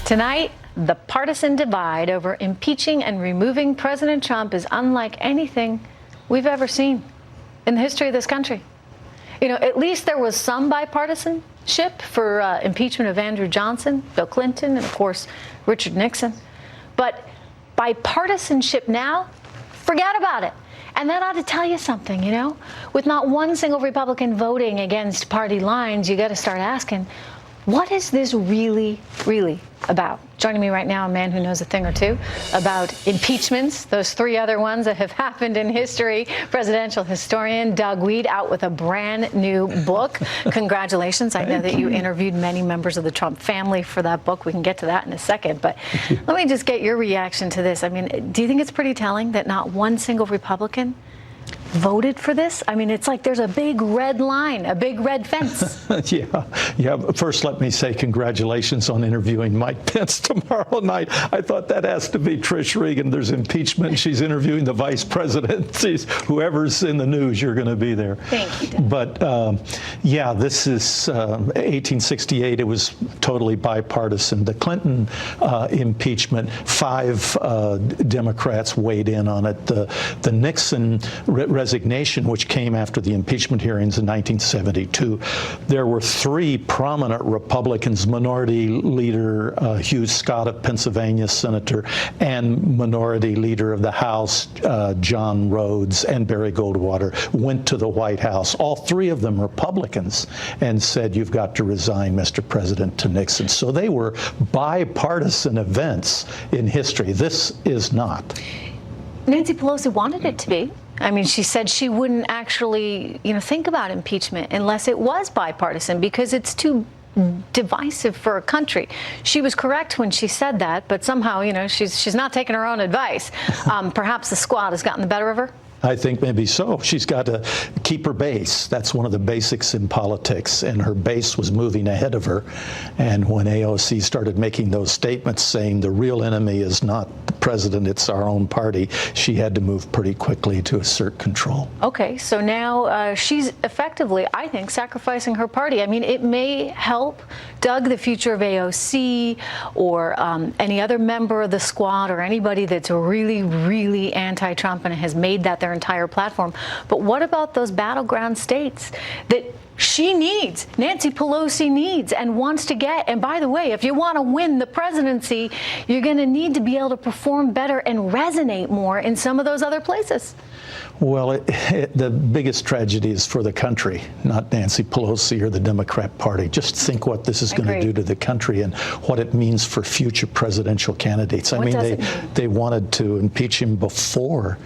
Tonight, the partisan divide over impeaching and removing President Trump is unlike anything we've ever seen in the history of this country. You know, at least there was some bipartisanship for impeachment of Andrew Johnson, Bill Clinton, and of course, Richard Nixon. But bipartisanship now, forget about it. And that ought to tell you something, you know? With not one single Republican voting against party lines, you got to start asking, what is this really about? Joining me right now, a man who knows a thing or two about impeachments, those three other ones that have happened in history, presidential historian Doug Wead, out with a brand new book. Congratulations. I know that you interviewed many members of the Trump family for that book. We can get to that in a second. But let me just get your reaction to this. I mean, do you think it's pretty telling that not one single Republican voted for this? I mean, it's like there's a big red line, a big red fence. Yeah. First, let me say congratulations on interviewing Mike Pence tomorrow night. I thought that has to be Trish Regan. There's impeachment. She's interviewing the vice president. Whoever's in the news, you're going to be there. Thank you. But yeah, this is 1868. It was totally bipartisan. The Clinton impeachment, 5 Democrats weighed in on it. The Nixon resignation, which came after the impeachment hearings in 1972, there were 3 prominent Republicans, Minority Leader Hugh Scott of Pennsylvania, Senator, and Minority Leader of the House, John Rhodes, and Barry Goldwater, went to the White House, all 3 of them Republicans, and said, you've got to resign, Mr. President, to Nixon. So they were bipartisan events in history. This is not. Nancy Pelosi wanted it to be. I mean, she said she wouldn't actually, think about impeachment unless it was bipartisan because it's too divisive for a country. She was correct when she said that, but somehow, she's not taking her own advice. Perhaps the squad has gotten the better of her. I think maybe so. She's got to keep her base. That's one of the basics in politics, and her base was moving ahead of her. And when AOC started making those statements saying the real enemy is not the president, it's our own party, she had to move pretty quickly to assert control. Okay, so now she's effectively, I think, sacrificing her party. I mean, it may help Doug, the future of AOC, or any other member of the squad, or anybody that's really anti-Trump and has made that their entire platform. But what about those battleground states that she needs, Nancy Pelosi needs and wants to get? And by the way, if you want to win the presidency, you're going to need to be able to perform better and resonate more in some of those other places. Well, the biggest tragedy is for the country, not Nancy Pelosi or the Democrat Party. Just think what this is going to do to the country and what it means for future presidential candidates. I mean, they wanted to impeach him before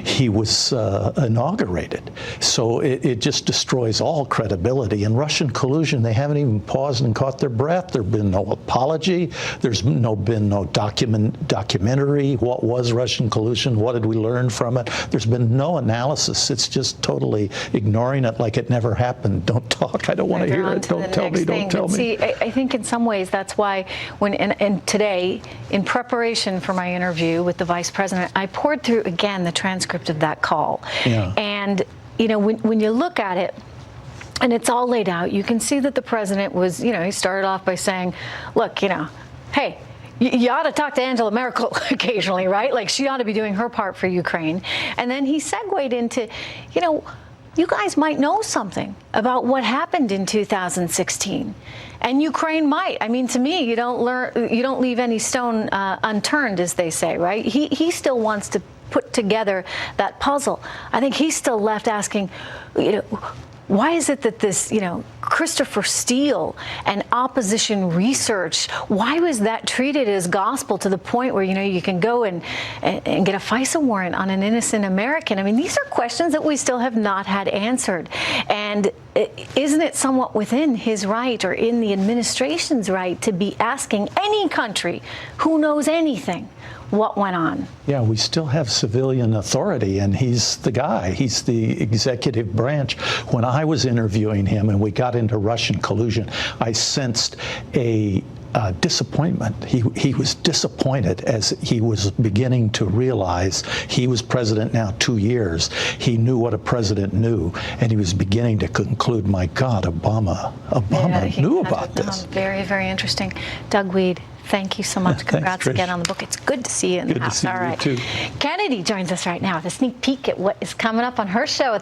he was inaugurated. So it just destroys all credibility. And Russian collusion, they haven't even paused and caught their breath. There's been no apology. There's been no documentary. What was Russian collusion? What did we learn from it? There's been no analysis. It's just totally ignoring it like it never happened. Don't talk. I don't want to hear it. Don't tell me. Don't tell me. See, I think in some ways that's why and today, in preparation for my interview with the vice president, I poured through again the transcript of that call. Yeah. And, when you look at it, and it's all laid out, you can see that the president was, he started off by saying, look, hey, you ought to talk to Angela Merkel occasionally, right? Like, she ought to be doing her part for Ukraine. And then he segued into, you guys might know something about what happened in 2016. And Ukraine might. I mean, to me, you don't leave any stone unturned, as they say, right? He still wants to put together that puzzle. I think he's still left asking, why is it that this, Christopher Steele and opposition research, why was that treated as gospel to the point where, you can go and get a FISA warrant on an innocent American? I mean, these are questions that we still have not had answered. And isn't it somewhat within his right or in the administration's right to be asking any country who knows anything what went on? Yeah, we still have civilian authority, and he's the guy. He's the executive branch. When I was interviewing him and we got into Russian collusion, I sensed a disappointment. He was disappointed as he was beginning to realize he was president now 2 years. He knew what a president knew, and he was beginning to conclude, my God, Obama knew about this. Very, very interesting. Doug Wead, Thank you so much. Congrats Trish. again on the book. It's good to see you in the Good to house. see All you right. too. Kennedy joins us right now with a sneak peek at what is coming up on her show at the